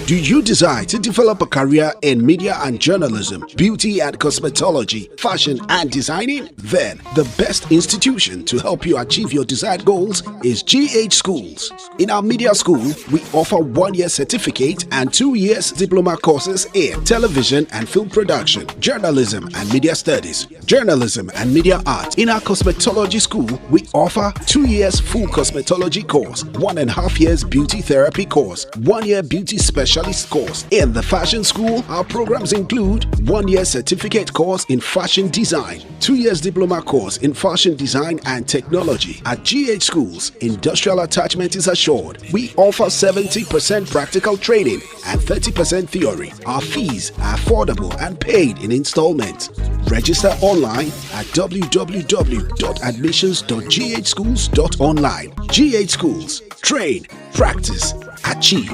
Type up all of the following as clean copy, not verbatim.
Do you desire to develop a career in media and journalism, beauty and cosmetology, fashion and designing? Then the best institution to help you achieve your desired goals is GH Schools. In our media school, we offer 1-year certificate and 2 years diploma courses in television and film production, journalism and media studies, journalism and media art. In our cosmetology school, we offer 2 years full cosmetology course, 1.5 years beauty therapy course, 1 year beauty specialist course. In the fashion school, our programs include 1 year certificate course in fashion design, 2 years diploma course in fashion design and technology. At GH Schools, industrial attachment is assured. We offer 70% practical training and 30% theory. Our fees are affordable and paid in installments. Register online at www.admissions.ghschools.online. GH Schools. Train, practice, achieve.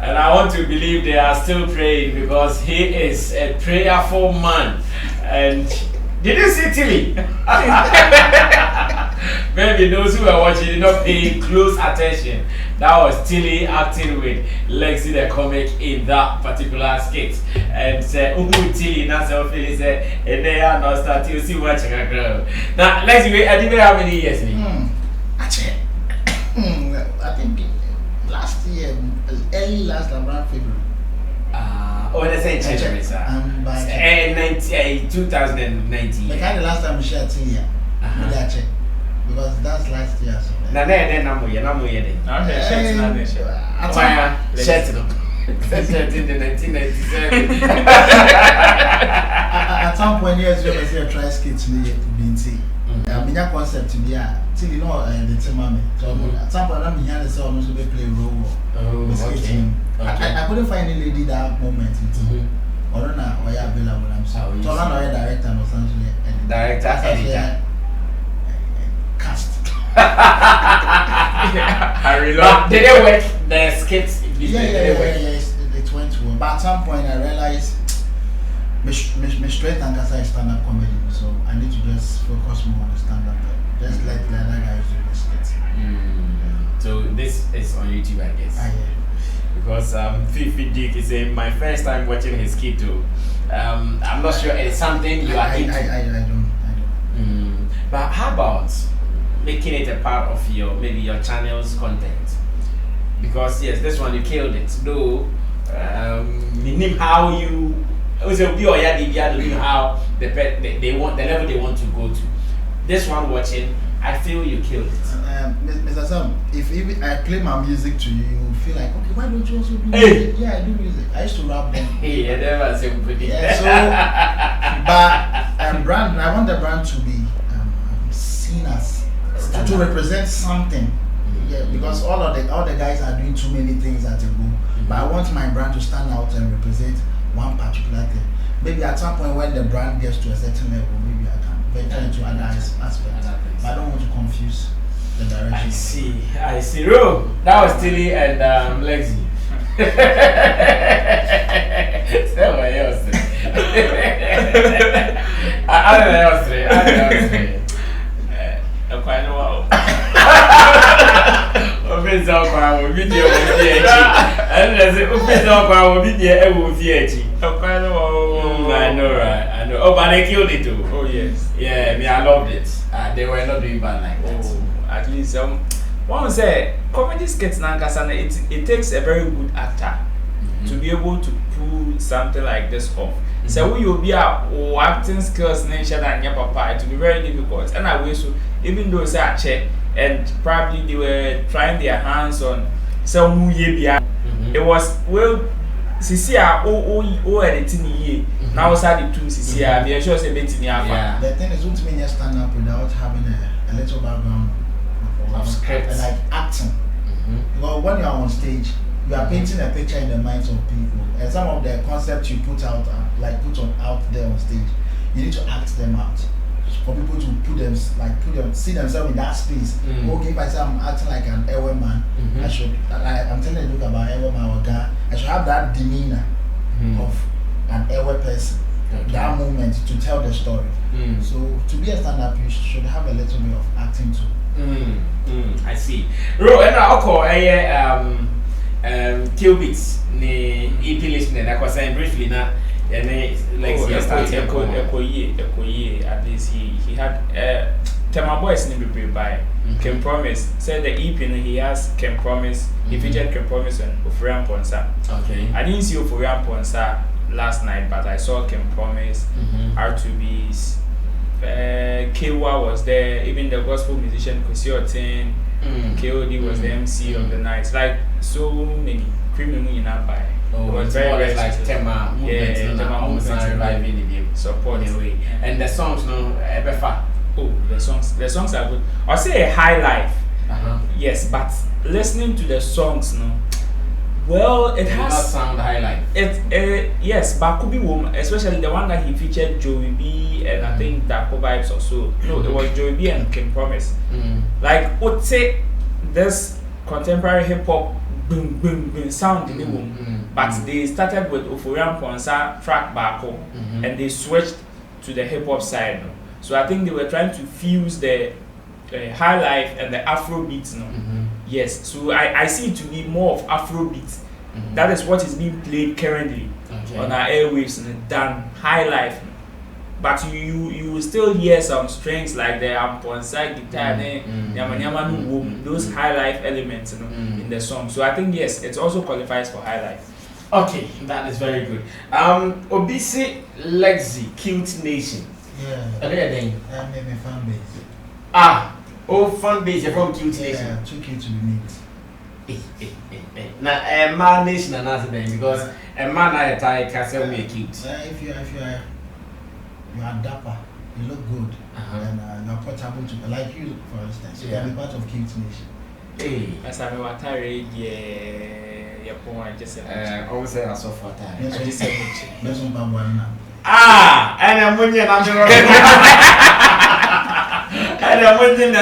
And I want to believe they are still praying because he is a prayerful man. And did you see Tilly? Maybe those who are watching did not pay close attention. That was Tilly acting with Lekzy DeComic in that particular skit. And said, Tilly, that's how Philly said, and they are not starting to see watching a girl. Now, Lekzy, I didn't how many years? I think last year, early last around February. That's a change, sir. 2019. The kind of last time we shared here. Because that's last year. So. Now, then, I'm here. Shirt in the 1997. At some point, yes, we were saying try skits me being tea. I mean, that concept to be till you know the team. So at some point, I'm here to say almost play role. I couldn't find any lady that moment. Or not, or you available. I'm sorry. So I'm not a director or something. Director, editor. Cast. But did they work the skits? Yeah, it went well. But at some point, I realized my strength and Kasa is stand-up comedy, so I need to just focus more on the stand-up. Just let the other guys do the skits. So this is on YouTube, I guess. Yeah. Because Fifi Dick is saying my first time watching his skit too. I'm not sure it's something you are into. I don't. But how about making it a part of your channel's content? Because yes, this one you killed it. Though how you also be or how the level they want to go to. This one watching, I feel you killed it. Mr. Sam, if I play my music to you, you will feel like, okay, why don't you also do music? Yeah, I do music. I used to rap then. Yeah, never somebody. Yeah, so but brand, I want the brand to be seen as to represent something. Yeah, because all the guys are doing too many things at a go. But I want my brand to stand out and represent one particular thing. Maybe at some point when the brand gets to a certain level, maybe I can venture into other aspects. But I don't want to confuse the direction. I see. Ro, that was Tilly and Lekzy. Somebody else. I don't know. I know, right? I know. Oh, but they killed it too. Oh, yes. Yeah, I loved it. They were not doing bad like that. At least one say comedy skits it takes a very good actor to be able to pull something like this off. So you'll be acting skills nature than your papa, it will be very difficult. And I wish even though say I check and probably they were trying their hands on some it was well Cecilia editing ye. Now the two Cecilia, we are sure say betting yeah. The thing is don't mean you stand up without having a little background of script like acting. Because when you are on stage, you are painting a picture in the minds of people, and some of the concepts you put out out there on stage, you need to act them out. for people to see themselves in that space. Okay, if I say I'm acting like an Ewe man, I should. I'm telling you, look about Ewe man or guy. I should have that demeanor of an Ewe person. Okay. That moment to tell the story. So to be a stand-up, you should have a little bit of acting too. I see. Ro, and I'll call Qubits the EP listening. I was saying briefly now. And Lekzy at least he had Tema Boys in the by Can Promise said the EP he has Can Promise. He featured Can Promise on Ofurian Ponsa. Okay. I didn't see Ofurian Ponsa last night, but I saw Can Promise, R2B's, Kewa was there, even the gospel musician Kwesi Otin, KOD was the MC of the night. Like so many criminal in that by. Oh, it was very like Tema movement, Tema movement reviving the support in a way. And the songs no ever. Oh, the songs are good. I'll say a high life. Yes, but listening to the songs no. Well, it has not sound high life. Yes, but could be woman, especially the one that he featured Joey B and I think Daco Vibes or so. No, it was Joey B and Kim Promise. Like would say this contemporary hip hop boom boom boom sound in the room, but they started with Ofurian Ponsa track Bako and they switched to the hip hop side. No? So I think they were trying to fuse the high life and the Afro beats. No? Yes, so I see it to be more of Afro beats. That is what is being played currently on our airwaves than high life. But you will still hear some strings like the Amponsa guitar, those high life elements in the song. So I think yes, it also qualifies for high life. Okay, that is very good. Obisi Lekzy, Cute Nation. Yeah. Maybe fan base. Fan base, you're from Cute Nation. Yeah, too cute to be neat. Now, a man nation and that's because a man I tie castle me cute. If you are dapper, you look good, and you're portable to like you, for instance. You can be part of Cute Nation. Hey, as I know, I just always say I saw for time. And I'm winning, and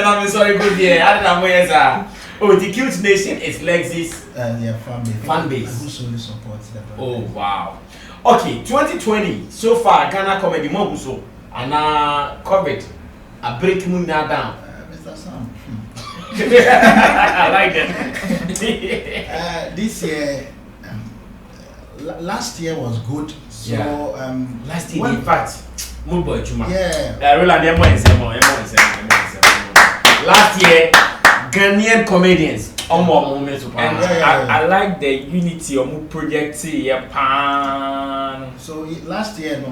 I'm sorry, good year. I don't know. Oh, the Cute Nation is Lekzy's fan base. Who solely supports the brand. Oh, wow. Okay, 2020, so far, Ghana comedy more so. And COVID, a break moon now down. Mr. Sam. I like that. This year, last year was good. So, last year, in fact, Mumbo Chuma. Yeah. Last year, Ghanaian comedians. And I like the unity of project. So last year,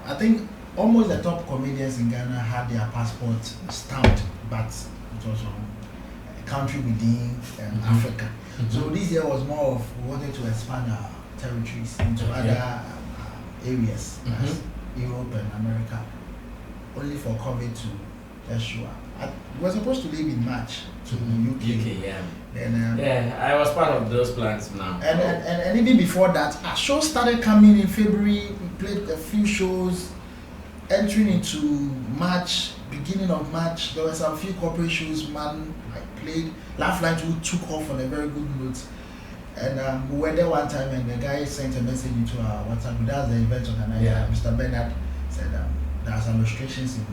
I think almost the top comedians in Ghana had their passport stamped, but it was from a country within Africa. So this year was more of we wanted to expand our territories into other areas, as Europe and America, only for COVID to just show up. We were supposed to leave in March to UK. And, I was part of those plans now. And even before that, our shows started coming in February. We played a few shows. Entering into March, beginning of March, there were some few corporate shows. I played. Lifeline took off on a very good note. And we were there one time, and the guy sent a message into our WhatsApp. That's the event organizer. Mr. Bernard said there are some restrictions in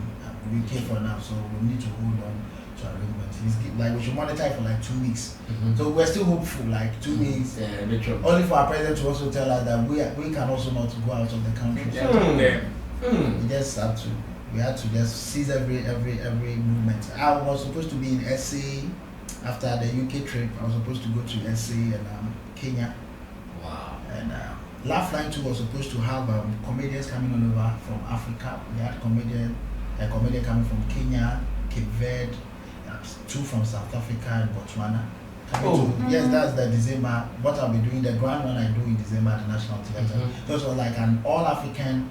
UK for now, so we need to hold on to arrangement. We should monitor it for like 2 weeks. So we're still hopeful, like 2 weeks. Only for our president to also tell us that we can also not go out of the country. We just had to. We had to just seize every movement. I was supposed to be in SA after the UK trip. I was supposed to go to SA and Kenya. Wow. And Lifeline too was supposed to have comedians coming all over from Africa. We had a comedian coming from Kenya, Cape Verde, 2 from South Africa and Botswana. Yes, that's the December. What I'll be doing, the grand one I do in December at the National Theatre. Those was like an all-African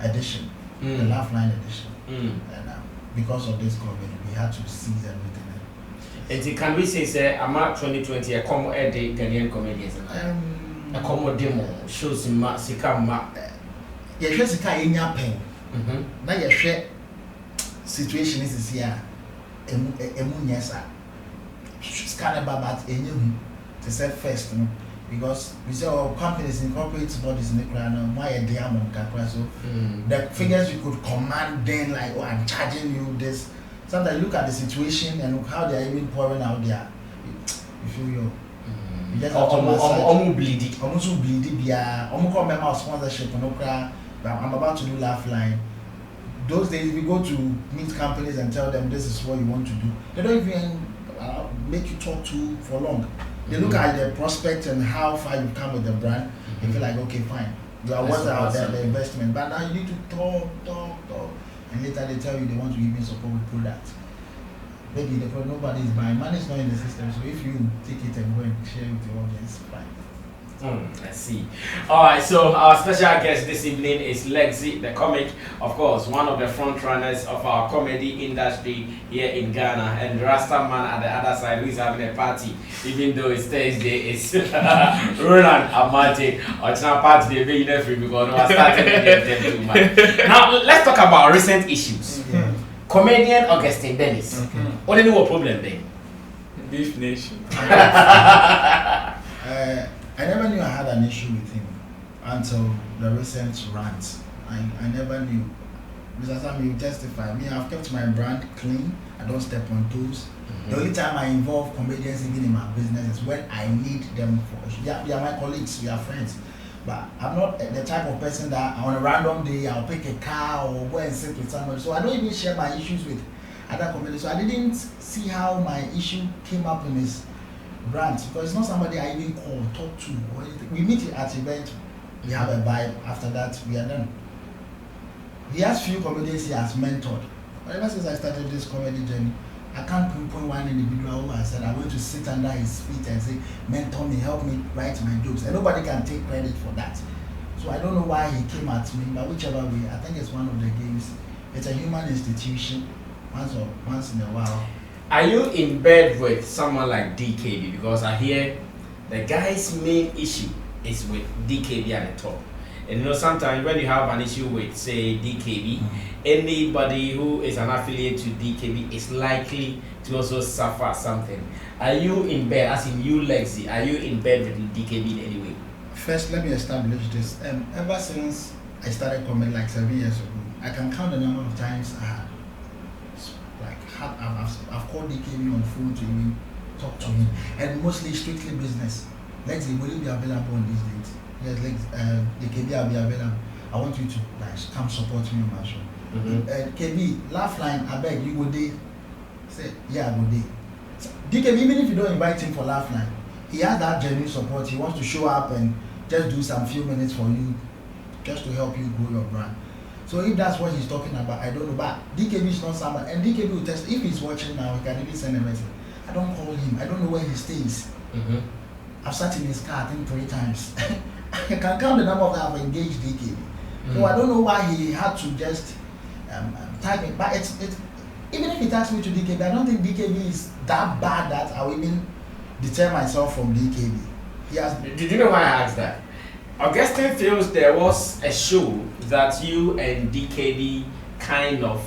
edition, the Lifeline edition. And because of this COVID, we had to seize everything. And can we say, I'm at 2020, a common day Ghanaian comedians? A common demo shows in Sika. Sika in your pen. Now you share situation is here. Yes, scan about that to say first, because we say our companies incorporate bodies in the crown, why a diamond so the figures you could command then, like, oh, I'm charging you this. Sometimes you look at the situation and look how they are even pouring out there. You feel you just have to massage. Almost bleeding. Almost come member of sponsorship. I'm about to do Lifeline. Those days we go to meet companies and tell them this is what you want to do. They don't even make you talk to for long. They look at the prospect and how far you've come with the brand. They feel like, okay, fine, you are worth out there, the investment. But now you need to talk. And later they tell you they want to even support with product. Maybe the product nobody is buying. Money is not in the system. So if you take it and go and share it with the audience, fine. I see. Alright, so our special guest this evening is Lekzy, DeComic, of course, one of the front runners of our comedy industry here in Ghana, and Rasta man at the other side who is having a party, even though it's Thursday, it's Roland Amate, or it's not party, they're being free because I started to get them too much. Now, let's talk about recent issues. Comedian Augustine Dennis. What do you know what problem then? Beef Nation. I never knew I had an issue with him until the recent rant. I never knew. Mr. Sammy, you testify. Me, I've kept my brand clean. I don't step on toes. The only time I involve comedians even in my business is when I need them for. They are my colleagues, we are friends. But I'm not the type of person that on a random day I'll pick a car or go and sit with somebody. So I don't even share my issues with other comedians. So I didn't see how my issue came up in his brand, because it's not somebody I even call, talk to, or anything. We meet at event, we have a vibe. After that, we are done. He has few comedians he has mentored. Ever since I started this comedy journey, I can't pinpoint one individual who I said I'm going to sit under his feet and say, mentor me, help me write my jokes. And nobody can take credit for that. So I don't know why he came at me, but whichever way, I think it's one of the games. It's a human institution. Once in a while. Are you in bed with someone like DKB? Because I hear the guy's main issue is with DKB at the top. And you know, sometimes when you have an issue with, say, DKB, anybody who is an affiliate to DKB is likely to also suffer something. Are you in bed, as in you, Lekzy, are you in bed with DKB in any way? First, let me establish this. Ever since I started comedy like 7 years ago, I can count the number of times I've called DKB on phone to even talk to him, and mostly strictly business. Lekzy, will you be available on these dates? Yes, DKB, I'll be available. I want you to come support me on my show. KB, Lifeline, I beg you go there. Say, yeah, I go there. So, DKB, even if you don't invite him for Lifeline, he has that genuine support. He wants to show up and just do some few minutes for you, just to help you grow your brand. So if that's what he's talking about, I don't know. But DKB is not someone, and DKB will test. If he's watching now, he can even send a message. I don't call him. I don't know where he stays. I've sat in his car, I think 3 times. I can count the number of times I've engaged DKB. So I don't know why he had to just type it. But it's even if he tags me to DKB, I don't think DKB is that bad that I will even deter myself from DKB. Did you know why I asked that? Augustine feels there was a show that you and DKB kind of,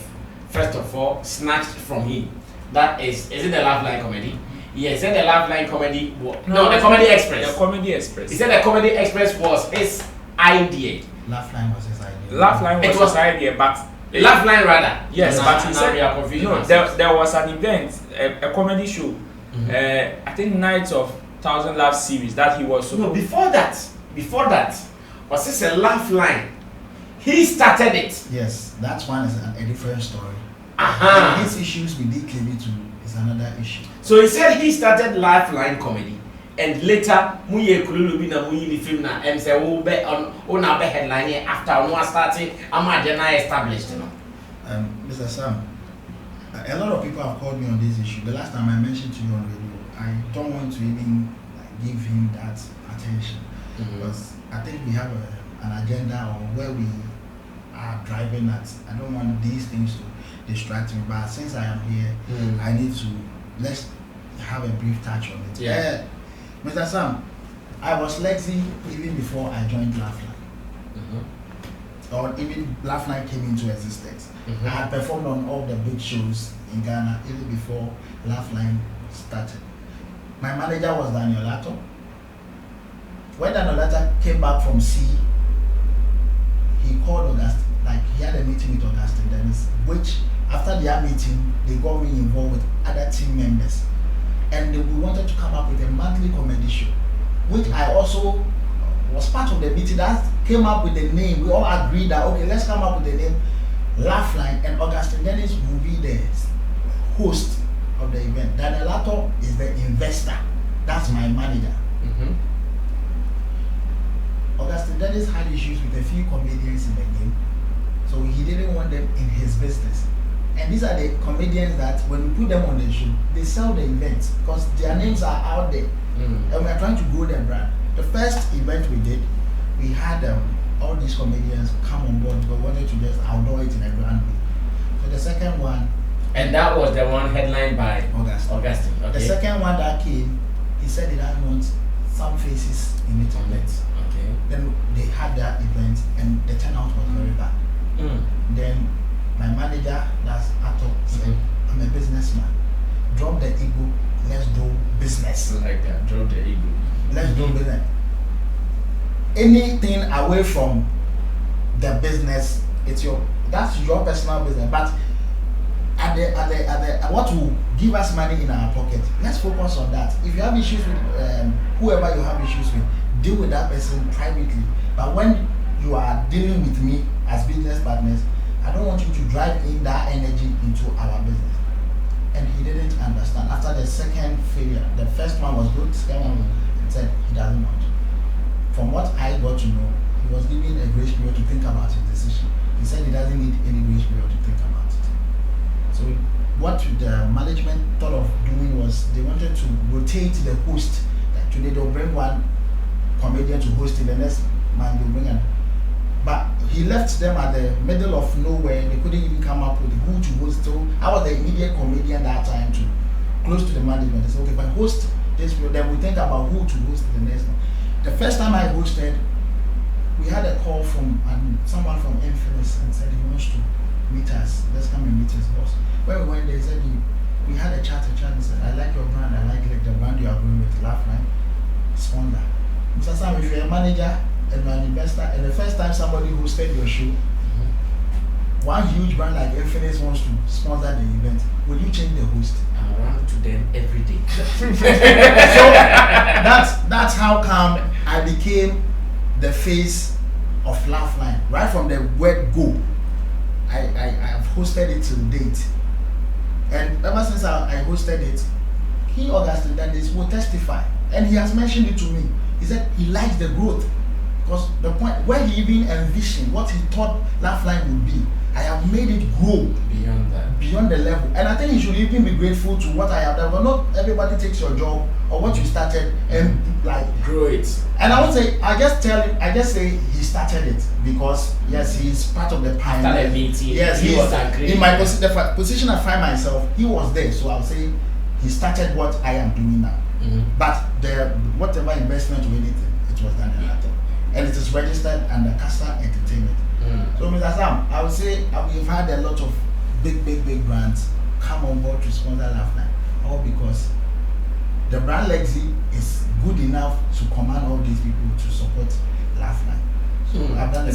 first of all, snatched from him. That is it the Lifeline comedy? Yes, said the Lifeline comedy. No, the Comedy Express. The Comedy Express. He said the Comedy Express was his idea. Lifeline was his idea. Lifeline was his idea, but Lifeline rather. Yes, but he said there was an event, a comedy show. I think Nights of 1,000 Laugh series that he was. No, before that, was this a Lifeline? He started it. Yes, that one is a different story. His issues with DKB too is another issue. So he said he started Lifeline comedy, and later muye kululubi na muyi ni film na say wo be on be headline here after one starting amagena established, you know. Mr. Sam, a lot of people have called me on this issue. The last time I mentioned to you on radio, I don't want to even give him that attention because I think we have an agenda on where we are driving at. I don't want these things to distract me, but since I am here, I need to let's have a brief touch on it. Mr. Sam, I was Lekzy even before I joined Lifeline. or even Lifeline came into existence. I had performed on all the big shows in Ghana even before Lifeline started. My manager was Daniel Lato. When Daniel Lato came back from sea, he called Augustine, like he had a meeting with Augustine Dennis, which after their meeting, they got me involved with other team members. And we wanted to come up with a monthly comedy show, which I also was part of the meeting that came up with the name. We all agreed that, okay, let's come up with the name Lifeline, and Augustine Dennis will be the host of the event. Daniel Lato is the investor. That's my manager. Augustine Dennis had issues with a few comedians in the game, so he didn't want them in his business. And these are the comedians that when we put them on the show, they sell the events because their names are out there. And we are trying to grow their brand. The first event we did, we had all these comedians come on board, but wanted to just outdoor it in a grand way. So the second one, and that was the one headlined by Augustine. Okay. The second one that came, he said he didn't want some faces in it on it. Okay. Then they had that event and the turnout was very bad. Then my manager, that's Ato, said, I'm a businessman. Drop the ego, let's do business. Like that, drop the ego. Let's do business. Anything away from the business, that's your personal business. But what will give us money in our pocket, let's focus on that. If you have issues with whoever you have issues with, deal with that person privately. But when you are dealing with me as business partners, I don't want you to drive in that energy into our business. And he didn't understand. After the second failure, the first one was good, second one, he said he doesn't want. From what I got to know, he was given a grace period to think about his decision. He said he doesn't need any grace period to think about it. So what the management thought of doing was they wanted to rotate the host. Like today they'll bring one comedian to host it, the next man they'll bring another. But he left them at the middle of nowhere. They couldn't even come up with who to host. So I was the immediate comedian that time to close to the management. They said, okay, if I host this, then we think about who to host the next one. The first time I hosted, we had a call from someone from Infinix and said he wants to meet us. Let's come and meet his boss. When we went there, he said we had a chat. He said, I like your brand. I like the brand you are going with, Lifeline. Sponsor. Mr. Sam, if you're a manager and an investor, and the first time somebody hosted your show, one huge brand like Infinix wants to sponsor the event, will you change the host? I run to them every day. So that's how come I became the face of Lifeline. Right from the word go, I have hosted it to date. And ever since I hosted it, Augustine Dennis will testify. And he has mentioned it to me. He said he likes the growth. Because the point where he even envisioned what he thought Lifeline would be, I have made it grow beyond the level. And I think he should even be grateful to what I have done. But not everybody takes your job or what you started and like grow it. And I would say, I just say he started it because yes, he's part of the pioneer. Yes, he was in my the position I find myself, he was there. So I'll say he started what I am doing now. But whatever investment or anything, it was done in that. And it is registered under Casa Entertainment. So Mr. Sam, I would say we've had a lot of big brands come on board to sponsor Lifeline, all because the brand Lekzy is good enough to command all these people to support Lifeline. So I've done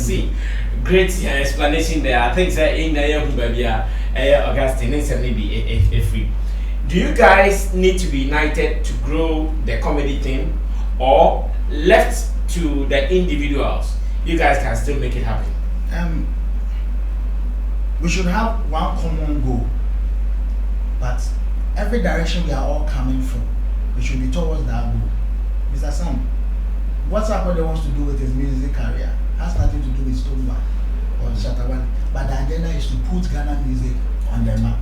great explanation there. I think that in the Augustine needs to be a free. Do you guys need to be united to grow the comedy team, or left to the individuals, you guys can still make it happen? We should have one common goal, but every direction we are all coming from, we should be towards that goal. Mr. Sam, what's what they wants to do with his music career has nothing to do with Stonewall or Shatawan, but the agenda is to put Ghana music on the map.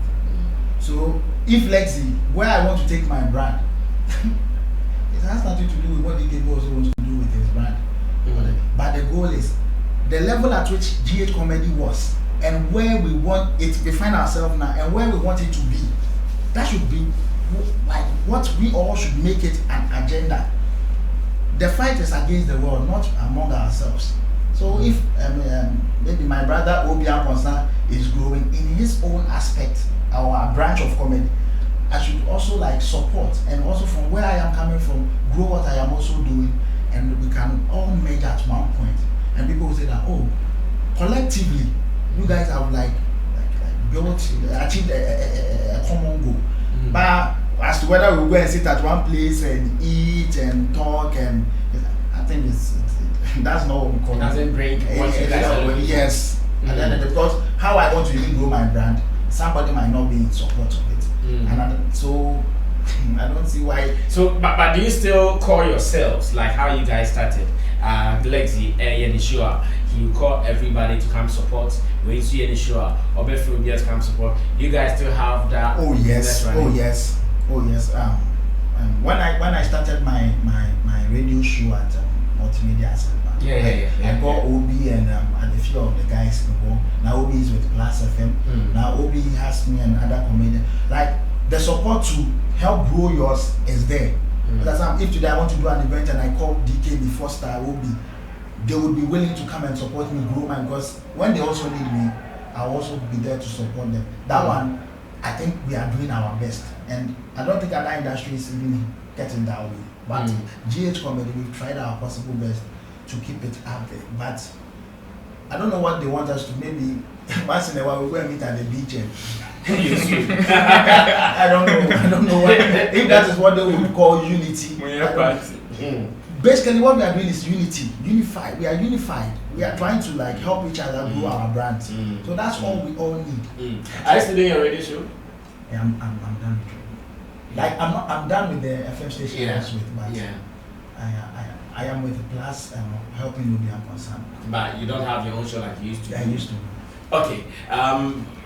So if Lekzy, where I want to take my brand, it has nothing to do with what DK also wants to do with his brand. But the goal is the level at which GH Comedy was and where we want it, we find ourselves now and where we want it to be. That should be like what we all should make it an agenda. The fight is against the world, not among ourselves. So if maybe my brother Obi Aponsa is growing in his own aspect, our branch of comedy, I should also like support, and also from where I am coming from, grow what I am also doing, and we can all merge at one point. And people will say that, oh, collectively, you guys have like built, achieved a common goal. But as to whether we go and sit at one place and eat and talk, and I think that's not what we call it. Doesn't bring what you guys are looking for. Yes. And then because how I want to even grow my brand, somebody might not be in support of it. And so I don't see why. So, but do you still call yourselves like how you guys started? Lekzy, Yenishua, he will call everybody to come support. When you see Yenishua, or Befubias come support. You guys still have that? Oh yes, oh yes, oh yes. When I started my radio show at Multimedia Center, I got Obi and a few of the guys involved. Now Obi is with Plus FM. Now Obi has me and other comedians. Like the support to help grow yours is there. That's if today I want to do an event and I call DK before Star Obi, they would be willing to come and support me grow mine, because when they also need me, I'll also be there to support them. That one, I think we are doing our best, and I don't think other industry is even getting that way. But GH Comedy, we've tried our possible best to keep it up there. But I don't know what they want us to. Maybe once in a while we go and meet at the beach and I don't know what, if that is what they would call unity. Basically what we are doing is unity, unified. We are unified. We are trying to like help each other grow our brands. So that's all we all need. Are you still doing your radio show? Yeah, I'm done with it. Like I'm done with the FM station I was with, but I am with Plus helping Obi Aponsa. But you don't have your own show like you used to. Yeah, I used to. Okay,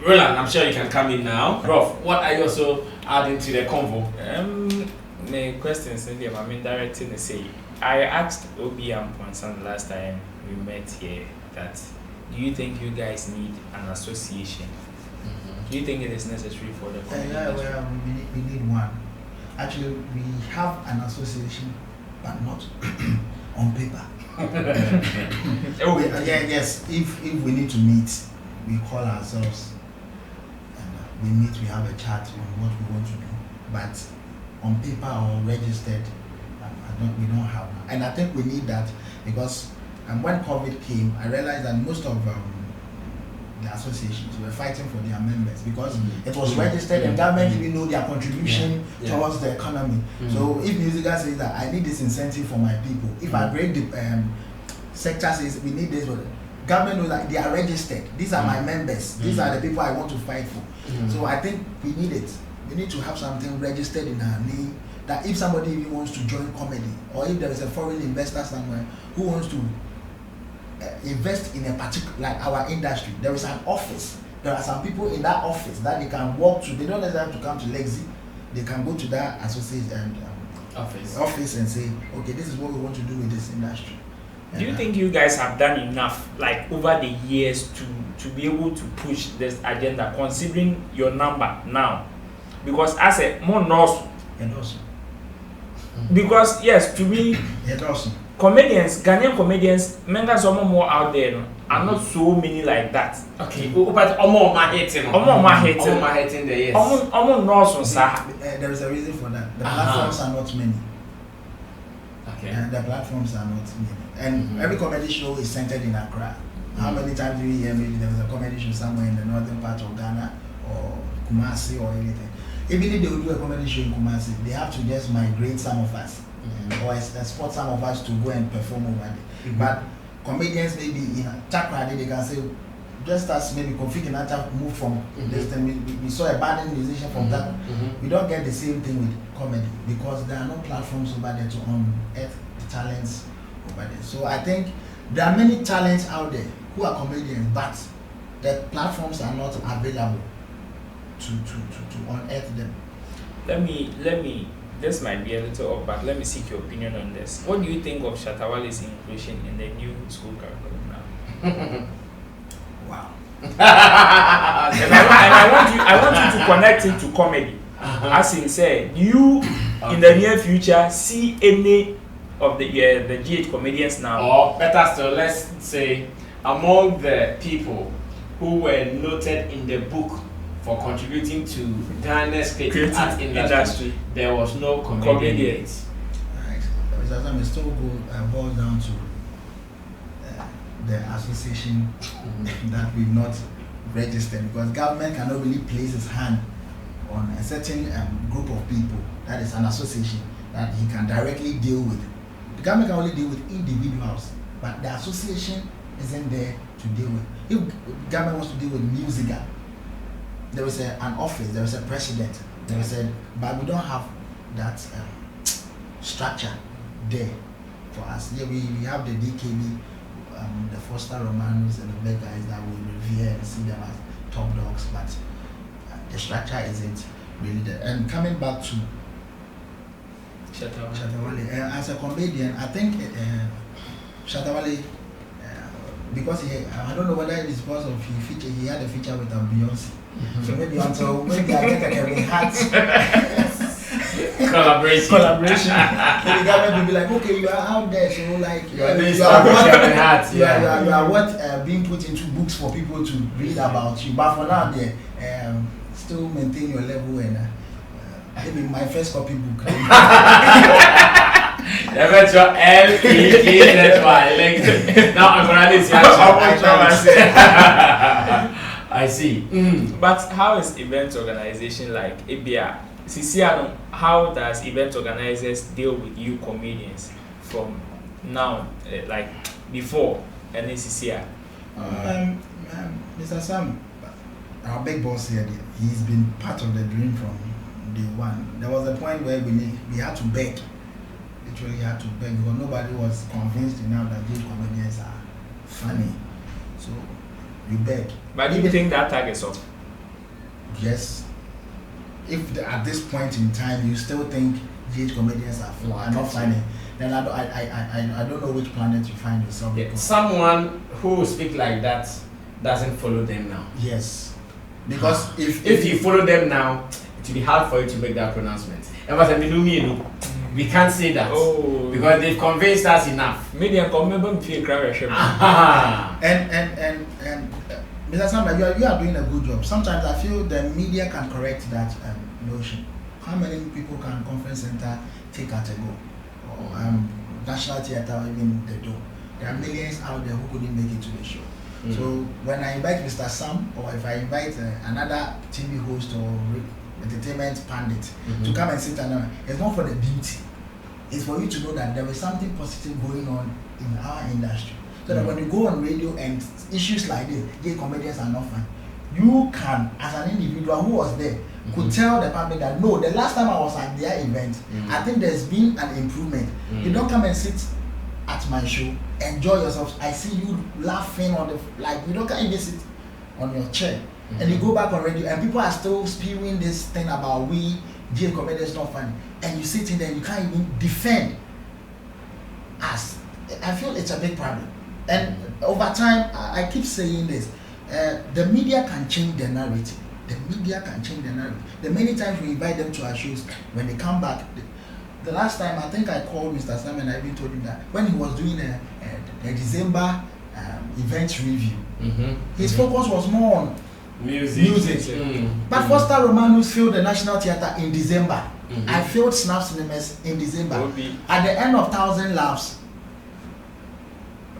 Roland, I'm sure you can come in now. Prof, what are you also adding to the convo? The questions in there, I mean, directly to say, I asked Obi Aponsa last time we met here that do you think you guys need an association? Do you think it is necessary for the community? Well, we need one. Actually, we have an association, but not on paper. Yes. If we need to meet, we call ourselves and we meet. We have a chat on what we want to do, but on paper or registered, we don't have one. And I think we need that because when COVID came, I realized that most of the associations were fighting for their members because it was registered and government didn't know their contribution towards the economy. So if Musica says that I need this incentive for my people, if I break the sector says we need this, but government knows that they are registered. These are my members. These are the people I want to fight for. So I think we need it. We need to have something registered in our name that if somebody even wants to join comedy, or if there is a foreign investor somewhere who wants to invest in a particular, like our industry, there is an office. There are some people in that office that they can walk to. They don't necessarily have to come to Lekzy. They can go to that associate and office and say, okay, this is what we want to do with this industry. Do you think you guys have done enough, like over the years, to be able to push this agenda, considering your number now? Because as a more north, because yes, to me, comedians, Ghanaian comedians, members are more out there, are not so many like that. Okay, but more hating. There is a reason for that. The platforms are not many. Okay. And the platforms are not many. And every comedy show is centered in Accra. How many times do you hear maybe there was a comedy show somewhere in the northern part of Ghana or Kumasi or anything? Even if they will do a comedy show in Kumasi, they have to just migrate some of us or export some of us to go and perform over there. But comedians maybe in Chakra, they can say, just as maybe Kofi Kinata moved from this thing, we saw a band musician from that. We don't get the same thing with comedy because there are no platforms over there to unearth the talents over there. So I think there are many talents out there who are comedians, but the platforms are not available to unearth them. Let me. This might be a little off, but let me seek your opinion on this. What do you think of Shatawale's inclusion in the new school curriculum now? Wow. and I want you to connect it to comedy. As in say, you in the near future see any of the GH comedians now? Or better still, let's say among the people who were noted in the book for contributing to Ghana's creative art industry, there was no comedian. Right. It still boils down to the association that we've not registered, because government cannot really place its hand on a certain group of people, that is an association that he can directly deal with. The government can only deal with individuals, but the association isn't there to deal with. If the government wants to deal with musical, there is an office, there is a president, but we don't have that structure there for us. Yeah, we have the DKB, the Foster Romanos and the big guys that we revere and see them as top dogs, but the structure isn't really there. And coming back to Shatawale, as a comedian, I think Shatawale, because I don't know whether it's because of he had a feature with Beyonce. So maybe I get a Kevin Hart collaboration. So the government will be like, okay, you are out there, so like you are what being put into books for people to read about you. But for now, they still maintain your level and maybe my first copy book. Eventual Lekzy. Now I'm gonna see. I see. But how is event organization like ABR? Ciciano, how does event organizers deal with you comedians from now, like before and CCR? Mr. Sam, our big boss here, he's been part of the dream from day one. There was a point where we had to beg. Literally had to beg because nobody was convinced enough that these comedians are funny. So you beg. But do you think that target's up? Yes. If at this point in time you still think GH comedians are not funny, then I don't know which planet you find yourself. Yeah. Someone who speaks like that doesn't follow them now. Yes. Because if you follow them now, it will be hard for you to make that pronouncement. We can't say that because they've convinced us enough. And Mr. Sam, you are doing a good job. Sometimes I feel the media can correct that notion. How many people can conference center take at a go? Or National Theatre, even they do. There are millions out there who couldn't make it to the show. So when I invite Mr. Sam, or if I invite another TV host or entertainment pundit to come and sit and it's not for the beauty. It's for you to know that there is something positive going on in our industry. So that when you go on radio and issues like this, gay comedians are not fun. You can, as an individual who was there, could tell the public that no, the last time I was at their event, I think there's been an improvement. You don't come and sit at my show, enjoy yourself. I see you laughing on you don't come even sit on your chair. And you go back on radio and people are still spewing this thing about gay comedians not funny. And you sit in there and you can't even defend us. I feel it's a big problem. And over time, I keep saying this, the media can change the narrative. The media can change the narrative. The many times we invite them to our shows, when they come back, the last time I think I called Mr. Sam and I even told him that when he was doing a December event review, his focus was more on music. But Foster Romanos filled the National Theatre in December. I filled Snap Cinemas in December. At the end of 1,000 Laughs,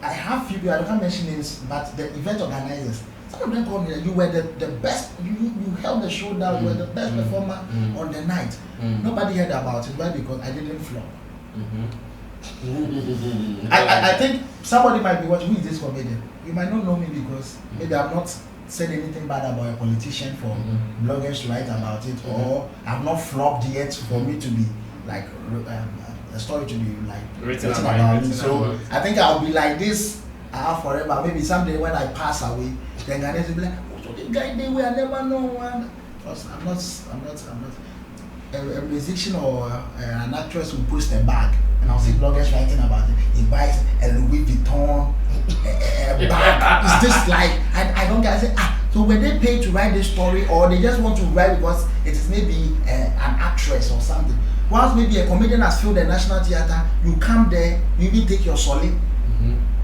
I have few people, I can't mention names, but the event organizers, some of them told me that you were the best, you held the show down, you were the best performer on the night. Nobody heard about it. Why? Because I didn't flop. I think somebody might be watching, who is this comedian? You might not know me because maybe I've not said anything bad about a politician for bloggers to write about it, or I've not flopped yet for me to be like a story to be like written about me. So I think I'll be like this forever. Maybe someday when I pass away, then Ghanaians will be like, oh, so the guy they will never know one. Because I'm not a musician or an actress who post a bag and I'll see bloggers writing about it. He buys a Louis Vuitton bag. It's just like I don't get. I say so were they paid to write this story or they just want to write because it is maybe an actress or something? Once maybe a comedian has filled the National Theatre, you come there, you even take your solid,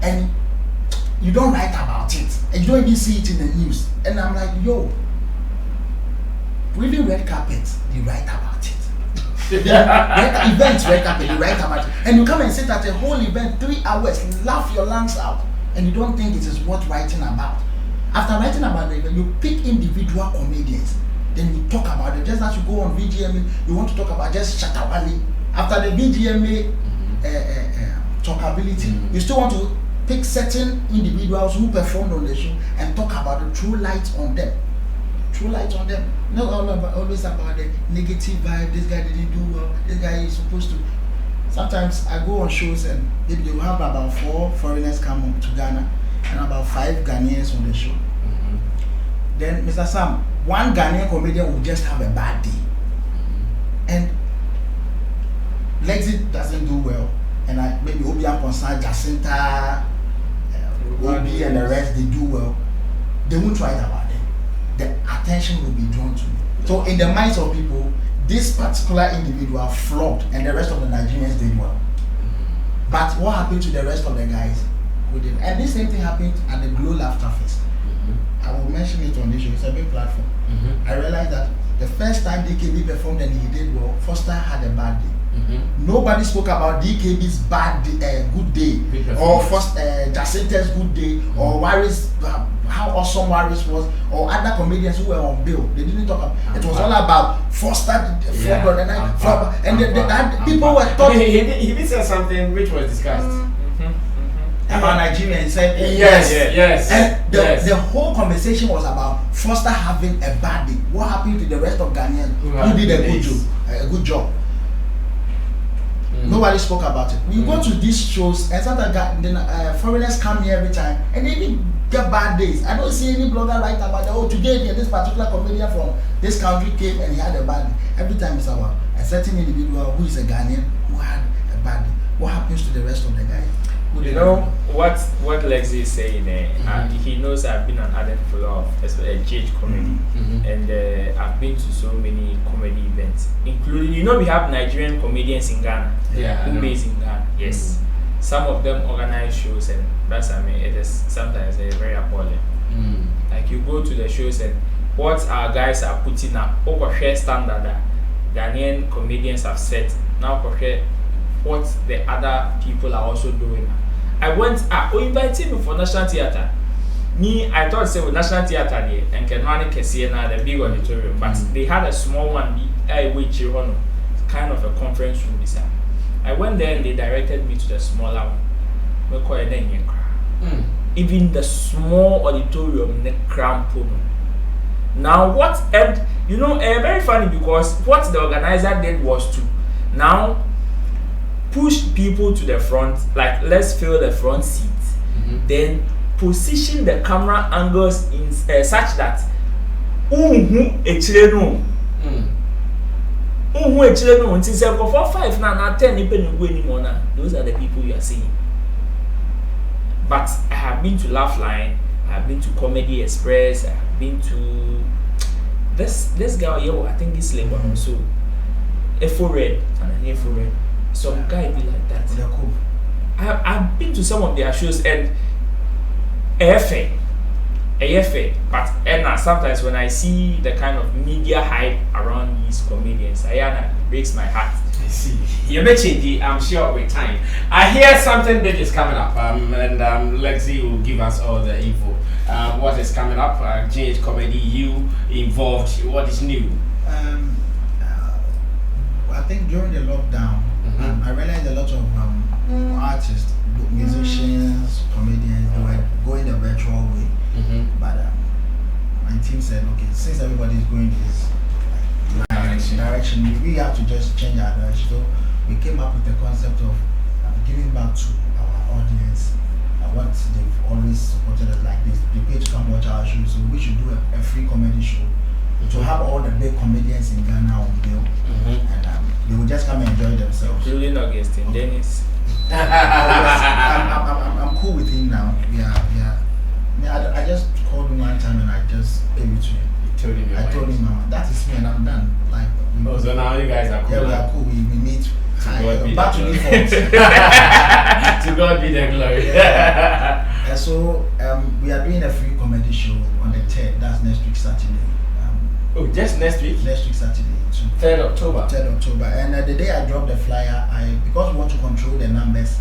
and you don't write about it, and you don't even see it in the news. And I'm like, yo, even red carpet, they write about it. Events, red carpet, they write about it. And you come and sit at a whole event, 3 hours, laugh your lungs out, and you don't think it is worth writing about. After writing about the event, you pick individual comedians, then you talk about it. Just as you go on VGMA, you want to talk about just Shatabali. After the VGMA talkability, you still want to pick certain individuals who performed on the show and talk about the true light on them. True light on them. Not always about the negative vibe. This guy didn't do well. This guy is supposed to. Sometimes I go on shows and maybe they will have about 4 foreigners come to Ghana and about 5 Ghanaians on the show. Then Mr. Sam, one Ghanaian comedian will just have a bad day, and Lekzy doesn't do well, and maybe Obi Aponsa, Jacinta, Obi and the rest, they do well. They won't write about them. The attention will be drawn to it. So in the minds of people, this particular individual flopped, and the rest of the Nigerians did well. But what happened to the rest of the guys who didn't? And this same thing happened at the Glow Laughter Fest. I will mention it on this show. It's a big platform. I realized that the first time DKB performed and he did well, Foster had a bad day. Nobody spoke about DKB's bad day, good day, or Jacinta's good day, or Waris, how awesome Waris was, or other comedians who were on bill. They didn't talk about. It was all about Foster, and people were talking. He did say something which was discussed. About Nigeria, he said yes. And the whole conversation was about Foster having a bad day. What happened to the rest of Ghanaians who did a good job? Nobody spoke about it. We go to these shows and sometimes foreigners come here every time and they even get bad days. I don't see any blogger write about today this particular comedian from this country came and he had a bad day. Every time it's about a certain individual who is a Ghanaian who had a bad day. What happens to the rest of the guys? You know what Lekzy is saying he knows I've been an ardent follower of GH comedy, and I've been to so many comedy events, including, we have Nigerian comedians in Ghana who based in Ghana. Yes, some of them organize shows, and it is sometimes very appalling. Like you go to the shows and what our guys are putting up, share standard that Ghanaian comedians have set, now what the other people are also doing. I went, invited me for National Theatre. I thought say with National Theatre and Kenwani Kesiena, the big auditorium, but they had a small one, kind of a conference room. I went there and they directed me to the smaller one. Even the small auditorium, the cramped. Now what, and very funny because what the organizer did was to now push people to the front, like let's fill the front seat, then position the camera angles in such that for 5 now 10 those are the people you are seeing. But I have been to Lifeline, I have been to Comedy Express, I have been to this guy here, I think it's Lebanon, so Red and an Red. Some guy be like that. I've been to some of their shows and but sometimes when I see the kind of media hype around these comedians, it breaks my heart. I see. You mentioned I'm sure with time. I hear something big is coming up, and Lekzy will give us all the info. What is coming up? GH Comedy, you involved. What is new? I think during the lockdown, I realized a lot of artists, musicians, comedians, they were going the virtual way. But my team said, okay, since everybody is going this direction, we have to just change our direction. So we came up with the concept of giving back to our audience what they've always supported us like this. They pay to come watch our shows, so we should do a free comedy show to have all the big comedians in Ghana on bill, and they will just come and enjoy themselves. Julian Augustine, Dennis. I'm cool with him now. I just called him one time and I just gave it to him. You told him I told him, that is me and I'm done. Like Oh, so now you guys are cool. Yeah, we are cool. We meet. Back to default. To God be the glory. Yeah. And so we are doing a free comedy show on the 3rd. That's next week Saturday. Oh, just next week? Next week Saturday. 3rd October. 3rd October. And the day I dropped the flyer, because we want to control the numbers,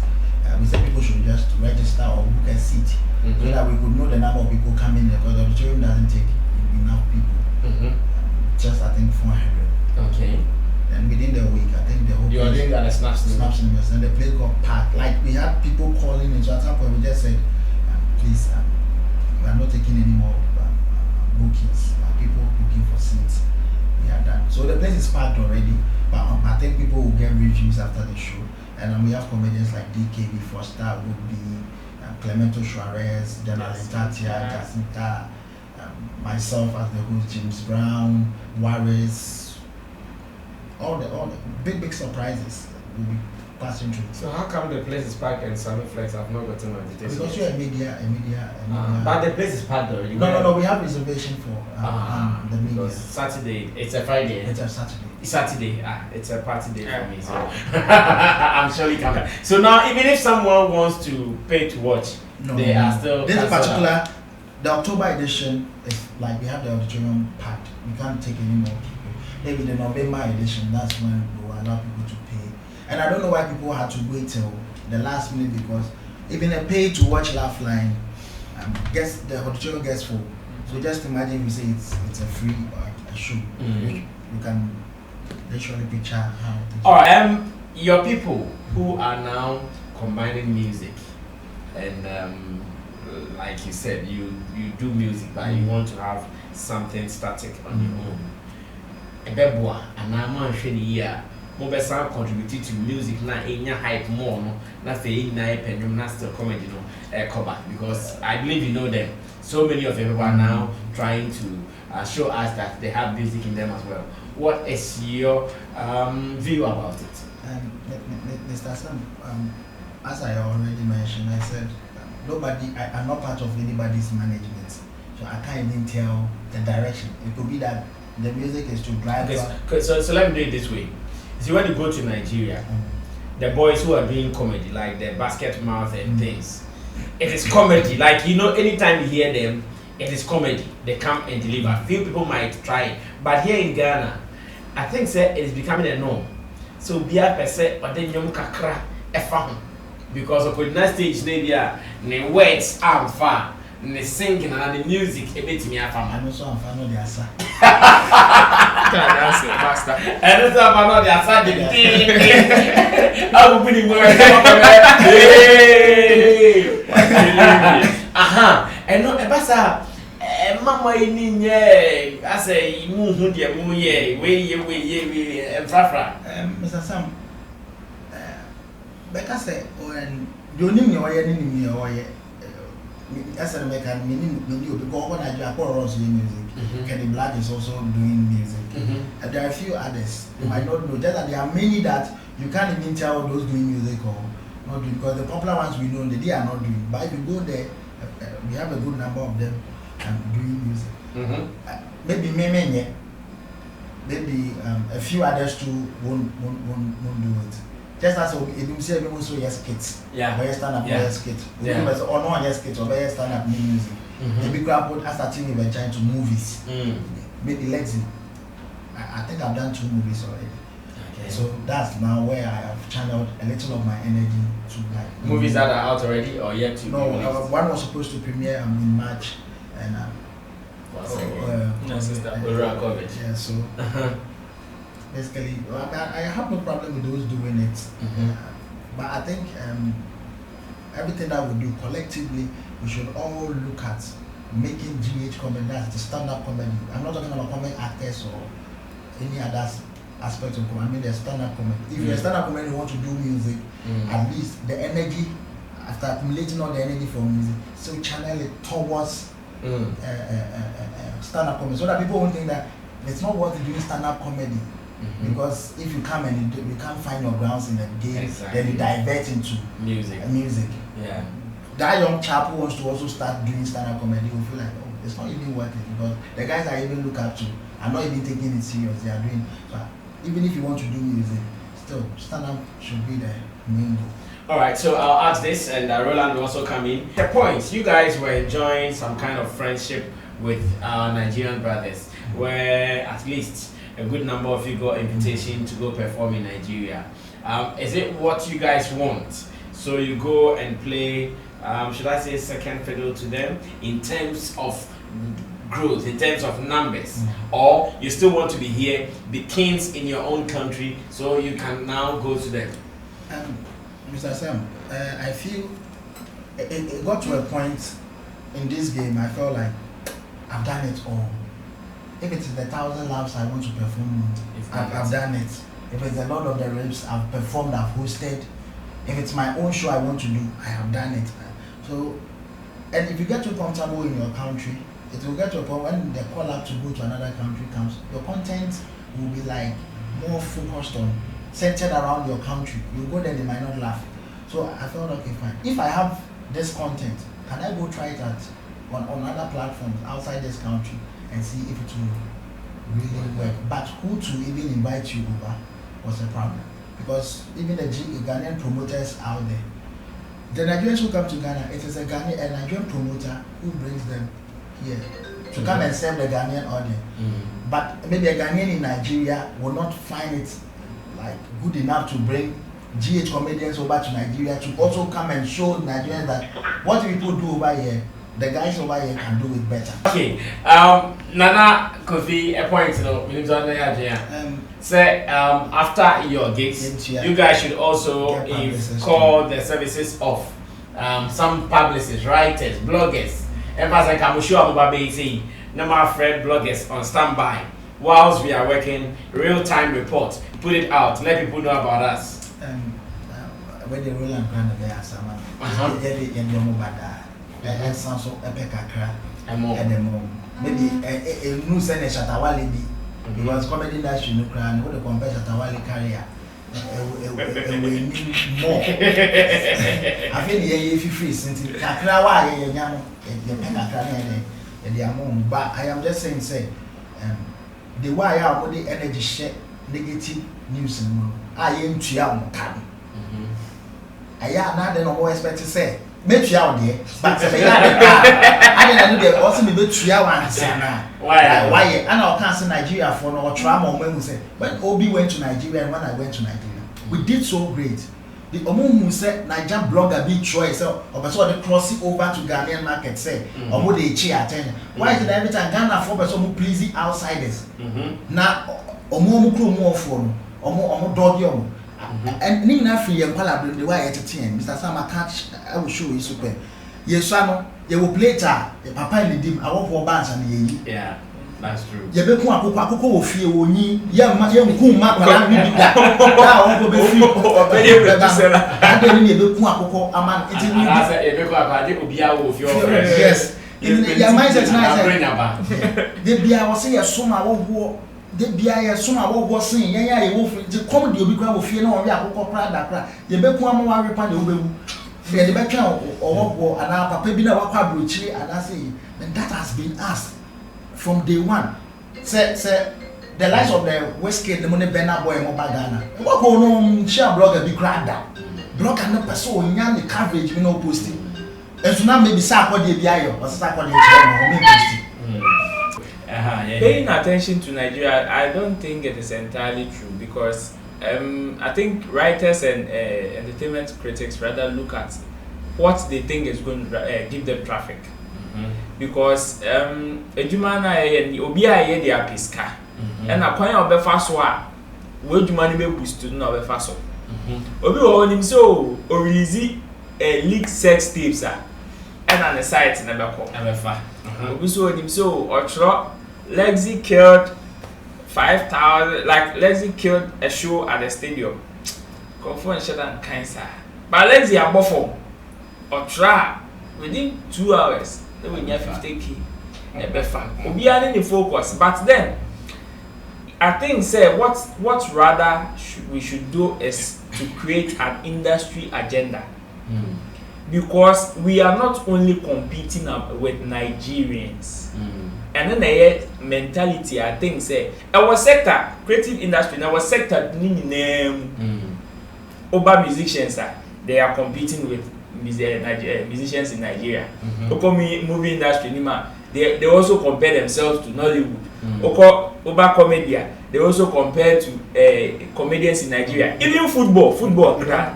we said people should just register or book a seat so that we could know the number of people coming there, because the auditorium doesn't take enough people. Just I think 400. Okay. And within the week, I think the whole you are doing that at Snaps Invest, and the place got packed. Like we had people calling in, so at some point we just said, please, we are not taking any more bookings. People booking for seats. We are done. So the place is packed already, but I think people will get reviews after the show. And we have comedians like DKB Foster, would be Clemento Suarez, General Tatia, Jacinta, myself as the host, James Brown, Warris, all the big surprises will be passing through. So how come the place is packed and Sammy Flex have not gotten my details? Because you're a media. But the place is packed already. No, we have reservation for the media. Saturday, it's a Friday. It's a Saturday. It's a party day for me, so I'm surely coming. So now, even if someone wants to pay to watch, they are still. This particular, the October edition is like we have the auditorium packed. We can't take any more people. Maybe the November edition, that's when we will allow people to pay. And I don't know why people had to wait till the last minute, because even a pay to watch Lifeline, the auditorium gets full. So just imagine if you say it's a free a show. You can literally picture how. Alright, your people who are now combining music and like you said, you do music, but you want to have something static on your own. Ebeboa and I'm Mobile contributed to music na enya hype more no na fe na pendulum na still comedy no cover, because I believe you know them. So many of them are now trying to show us that they have music in them as well. What is your view about it? Mr. Sam, as I already mentioned, I said I'm not part of anybody's management, so I can't even tell the direction. It could be that the music is to drive. Okay, so let me do it this way. See, when you go to Nigeria, the boys who are doing comedy, like the basket mouth and things, it is comedy. Like, you know, anytime you hear them, it is comedy. They come and deliver. Few people might try it, but here in Ghana, I think it is becoming a norm. So be a person or then you kakra efam, because of the stage maybe the words are far. The singing and the music, a bit me afam. I'm also a fan of the Asa. That's it, master. And it's about the Asa. I will be the and not a bassa. Mama in I say, moo, dear moo, ye, and frafra. Mr. Sam, Becca said, when you knew your enemy or as a mechanic, because when I do music, Kenny Black is also doing music. And there are a few others you might not know. Just that there are many that you can't even tell those doing music or not doing, because the popular ones we know they are not doing. But if you go there, we have a good number of them doing music. Maybe maybe a few others too won't do it. Just as you say, we also yes kids. Yeah. Or stand up yes kids. Or no yes kids or stand up music. The big crowd put as a team we were trying to movies. Maybe Lekzy. I think I've done 2 movies already. Okay. So that's now where I have channeled a little of my energy to like movies that are out already or yet to. No, one was supposed to premiere in March, and yeah, so basically, I have no problem with those doing it, but I think everything that we do collectively, we should all look at making GH comedy, that's the stand-up comedy. I'm not talking about comedy actors or any other aspect of comedy. I mean, the stand-up comedy. If you're a stand-up comedy, you want to do music, at least the energy, after accumulating all the energy from music, so channel it towards stand-up comedy, so that people won't think that it's not worth doing stand-up comedy. Because if you come and you can't find your grounds in the game, then you divert into music. Yeah. That young chap who wants to also start doing stand-up comedy will feel like, oh, it's not even worth it, because the guys I even look up to are not even taking it serious. They are doing. So even if you want to do music, still stand-up should be the main goal. All right, so I'll ask this, and Roland will also come in. The point, you guys were enjoying some kind of friendship with our Nigerian brothers, where at least a good number of you got invitation to go perform in Nigeria. Is it what you guys want? So you go and play, should I say second fiddle to them in terms of growth, in terms of numbers, or you still want to be here, be kings in your own country, so you can now go to them? Mr. Sam, I feel it got to a point in this game. I felt like I've done it all. If it is the 1,000 laps I want to perform, I've done it. If it's a lot of the reps I've performed, I've hosted. If it's my own show I want to do, I have done it. So, and if you get too comfortable in your country, it will get to a point when the call up to go to another country comes, your content will be like more focused on, centered around your country. You go there, they might not laugh. So I felt okay, fine. If I have this content, can I go try it on other platforms outside this country and see if it will really work? But who to even invite you over was a problem, because even the Ghanaian promoters out there, the Nigerians who come to Ghana, it is a Nigerian promoter who brings them here to come and serve the Ghanaian audience. But maybe a Ghanaian in Nigeria will not find it like good enough to bring GH comedians over to Nigeria to also come and show Nigerians that what people do over here, the guys over here can do it better. Okay, Nana Kofi, a point, say after your gigs, you guys should also call the services of some publicists, writers, bloggers. And as I can show up, number Fred bloggers on standby whilst we are working. Real-time report, put it out, let people know about us. When the Roland Grand there, some and some so epic and the mom. Maybe a new sentence Shatawali be because comedy industry no crown, what the compare Shatawali career. More. I feel the free since Kakrawa, but I am just saying, the why I want the energy share negative news and I am to your can. I am not the no expect to say, make you out there, but I didn't also be to your one. Why? And I'll cancel Nigeria for no trauma when we say, when Obi went to Nigeria and when I went to Nigeria, we did so great. The Omo who said Nigerian blogger big choice, or the crossing over to Ghanaian market say, or would they cheer attention? Why is it every time Ghana for person pleasing outsiders? Now, Omo more for Omo doggy. And Nina free and Palabra the way at 10. Mr. Sam, I will show you super. Yes, son, you will play tar, Papa and the dim, I won't for bands and ye. Yeah, that's true. You be Kuako fear when ye, young whom Mark now will be free. I don't need the Kuako, a man. It will be out of your friends. Yes, your mindset nice. The Bia was saying a summer war. The BIA soon I was saying, yeah, you will comedy will be ground with fear no Prada. You be one more reply the background or and our papa been our quabruchi, and I say, and that has been asked from day one. Say, the lights of the Westgate, the money banner boy, Mobagana. What go on, share blogger be cracked down. Blog and the person, young the coverage, you know, posting. And so now maybe Sako de Biayo or Sako de posting. Paying attention to Nigeria, I don't think it is entirely true because I think writers and entertainment critics rather look at what they think is going to give them traffic. Because Ejumana and Obia they are piska, and a point of the fast one, where money be boosted no be fast. Obi on him so or release leak sex tapes and on the site never call. Obi so him so or Lekzy killed 5,000. Like Lekzy killed a show at the stadium. Confirm shut down cancer. But Lekzy a buffer or try within 2 hours. They will get 50k. A better. We are in the focus. But then I think say what rather we should do is to create an industry agenda. because we are not only competing with Nigerians. And then the mentality, I think, say our sector, creative industry, our sector, Oba musicians, they are competing with musicians in Nigeria. Movie industry, they also compare themselves to Nollywood. Oba comedy, they also compare to comedians in Nigeria. Even football.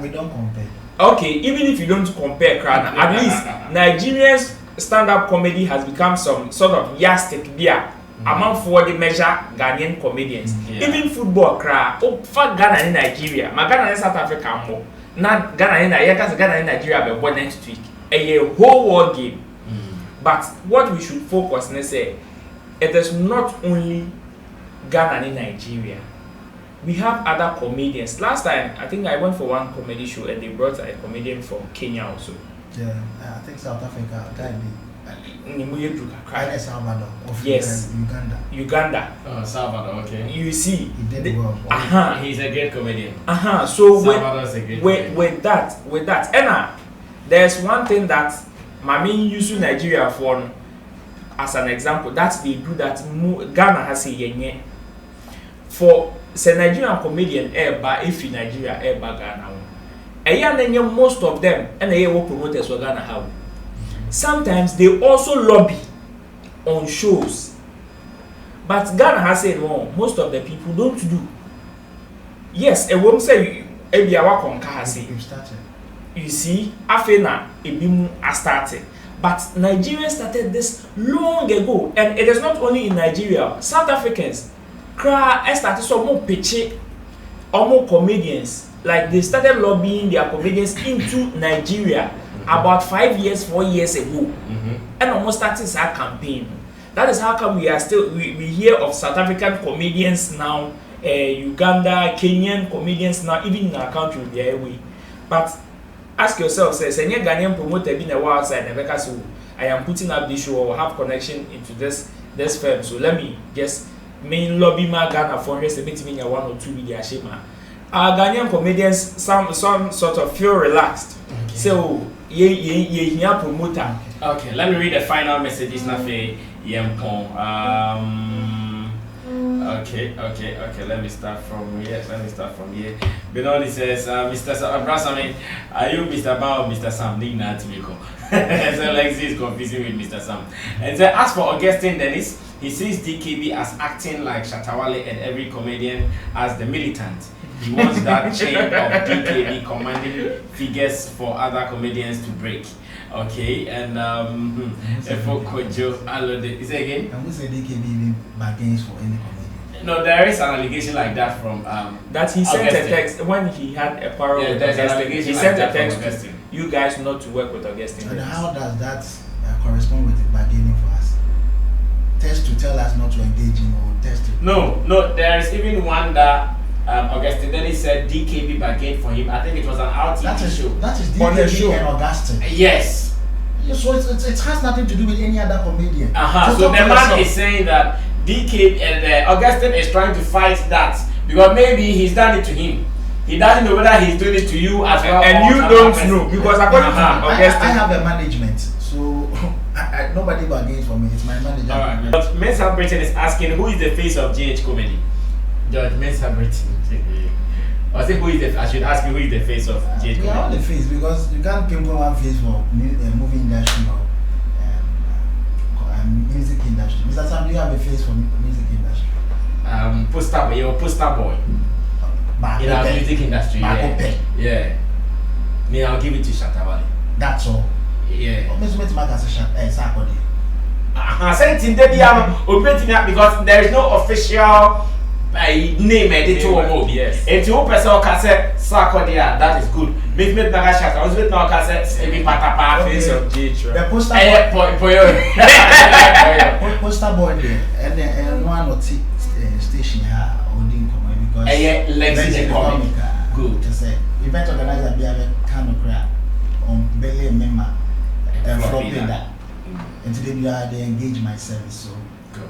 We don't compare. Okay, even if you don't compare, at least Nigerians stand-up comedy has become some sort of yardstick beer among for the measure Ghanaian comedians. Even football for Ghana in Nigeria, my Ghana in South Africa more. Not Ghana in Nigeria be born next week. A whole world game. But what we should focus on say it is not only Ghana in Nigeria. We have other comedians. Last time I think I went for one comedy show and they brought a comedian from Kenya also. Yeah, I think South Africa, El Salvador, yes, Uganda. Oh, Salvador, okay. You see, he did well. He's a great comedian. So Salvador's a great comedian. with that, and there's one thing that Mami used to Nigeria for as an example. That they do that. Ghana has a yenye for say Nigerian comedian if in Nigeria Ghana. And most of them and they will promoters for Ghana have. Sometimes they also lobby on shows. But Ghana has said most of the people don't do. Yes, a woman say you see, Afena Ebimu has started. But Nigerians started this long ago, and it is not only in Nigeria. South Africans started some more pitchy or more comedians. Like they started lobbying their comedians into Nigeria about 4 years ago, and almost started our campaign. That is how come we are still we hear of South African comedians now, Uganda, Kenyan comedians now, even in our country they are away. But ask yourself, say, any Ghanaian promoter being a while outside, so I am putting up this show or have connection into this firm. So let me just main lobby my Ghana for just a bit in 1 or 2 video shema. Our Ghanaian comedians some sort of feel relaxed. Okay. So ye promoter. Okay, let me read the final messages now for Yempon. Okay. Let me start from here. Benoni says, Mr. Sammy, are you Mr. Bao or Mr. Sam? So Lekzy is confusing with Mr. Sam. And so as for Augustine Dennis, he sees DKB as acting like Shatawale and every comedian as the militant. He wants that chain of DKB commanding figures for other comedians to break. Okay, and for Kojo, is it again? And we say DKB bargains for any comedian. No, there is an allegation like that from that he sent Augustine. a text when he had a quarrel with Augustine. He sent a text to you guys not to work with Augustine. And how does that correspond with the bargaining for us? Test to tell us not to engage him or test to... No, there is even one that Augustine then he said DKB bargained for him. I think it was an RTP show. That is DKB and Augustine. Yes. So it has nothing to do with any other comedian. So the man is saying that DK and Augustine is trying to fight that because maybe he's done it to him. He doesn't know whether he's doing it to you as well. And you don't know because according to Augustine, I have a management, so nobody bargains for me. It's my manager. All right. But Mensa Britain is asking who is the face of GH comedy. George Mensa Britain. I think I should ask you who is the face of GH comedy. We are all the face because you can't pinpoint one face for movie industry or music industry. Mr. Sam, do you have a face for music industry? Poster boy, you're a poster boy. In our music industry, yeah. Me, I'll give it to Shatawale. That's all. Yeah. Because there is no official name editor. Yes. And to person can say Sarkodia, that is good. Make me baga shaka. I was with now can say maybe patapa face of GH. The poster boy. Poster boy there, and one or two station here holding because Lekzy DeComic. Good. To say event organizer be a kind of crap on belly member and flopping that. And today we are they engage my service so good.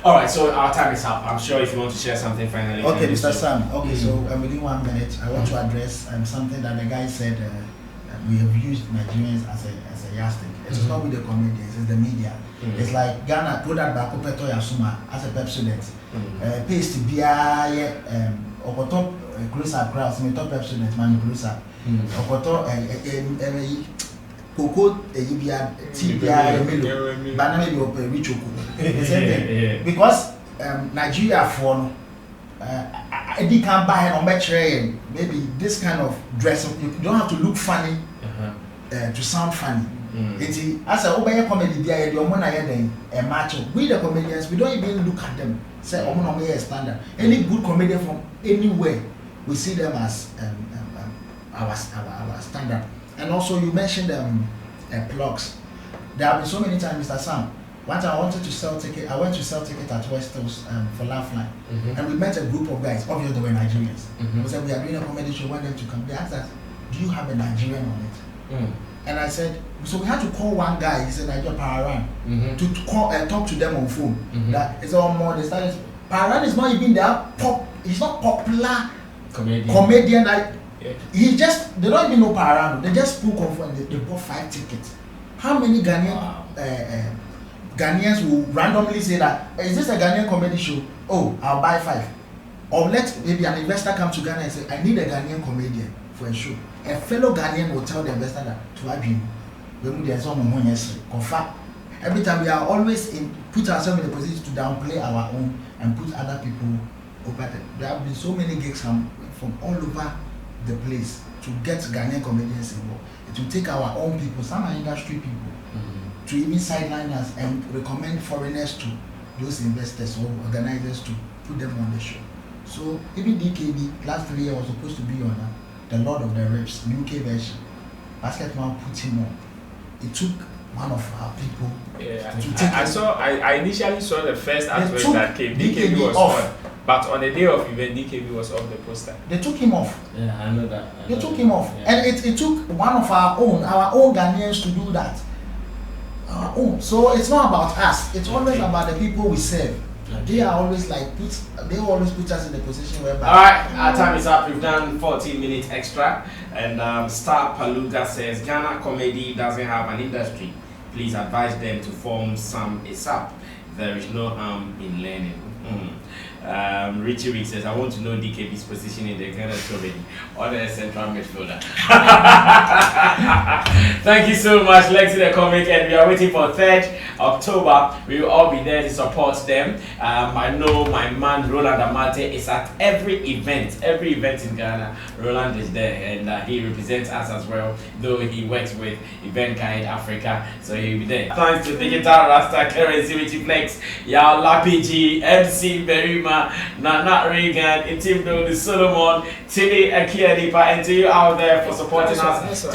Alright, so our time is up. I'm sure if you want to share something finally. Okay, Mr. Sam. Okay, so within 1 minute I want to address something that the guy said we have used Nigerians as a yardstick. It's not with the comedians, it's the media. It's like Ghana product back Peto Yasuma as a Pepsodent. Paste Bia Okoto closer crowds, me top Pepsodent man closer. Okoto Cocoa Bia Tea Bia Milo. But maybe open rich because Nigeria for Eddie can buy on betray maybe this kind of dress. You don't have to look funny to sound funny. As a Obey comedy, the Omona a macho. We the comedians, we don't even look at them. Say Omona a standard. Any good comedian from anywhere, we see them as our standard. And also you mentioned plugs. There have been so many times, Mr. Sam. Once I wanted to sell ticket, I went to sell ticket at West Coast for Lifeline, and we met a group of guys. Obviously, they were Nigerians. We said we are doing a comedy show. Want them to come? They asked us, "Do you have a Nigerian on it?" And I said, so we had to call one guy. He said, "Nigerian Pararan," to call and talk to them on phone. That is all more. They started. Pararan is not even their pop. He's not popular comedian. Like he just they don't even know Pararan. They just spoke on phone. They bought 5 tickets. How many Ghanaians will randomly say that, is this a Ghanaian comedy show? Oh, I'll buy 5. Or let maybe an investor come to Ghana and say, I need a Ghanaian comedian for a show. A fellow Ghanaian will tell the investor that to agree. Every time we are always put ourselves in a position to downplay our own and put other people over there. There have been so many gigs from all over the place to get Ghanaian comedians involved. It will take our own people, some are industry people, to even sideline us and recommend foreigners to those investors or organizers to put them on the show. So even DKB last 3 years was supposed to be on the Lord of the Rings UK version. Basketman put him on. It took one of our people. I initially saw the first advert that came. DKB was on, but on the day of event, DKB was off the poster. They took him off. Yeah, I know that. They took him off, and it took one of our own Ghanaians to do that. So it's not about us. It's always about the people we serve. They are always they always put us in the position where. Alright, our time is up. We've done 14 minutes extra. And Star Paluga says Ghana comedy doesn't have an industry. Please advise them to form some ASAP. There is no harm in learning. Richie Rick says, I want to know DKB's position in the Ghana comedy or the central midfielder. Thank you so much, Lekzy DeComic, and we are waiting for 3rd October. We will all be there to support them. I know my man Roland Amate is at every event in Ghana. Roland is there, and he represents us as well, though he works with Event Guide Africa, so he'll be there. Thanks to Digital Rasta Currency, Richie Flex, Yao Lapiji, MC Berima, Nana Reagan, Itimdo, the Solomon, Tilly Akiadipa, and to you out there for supporting us.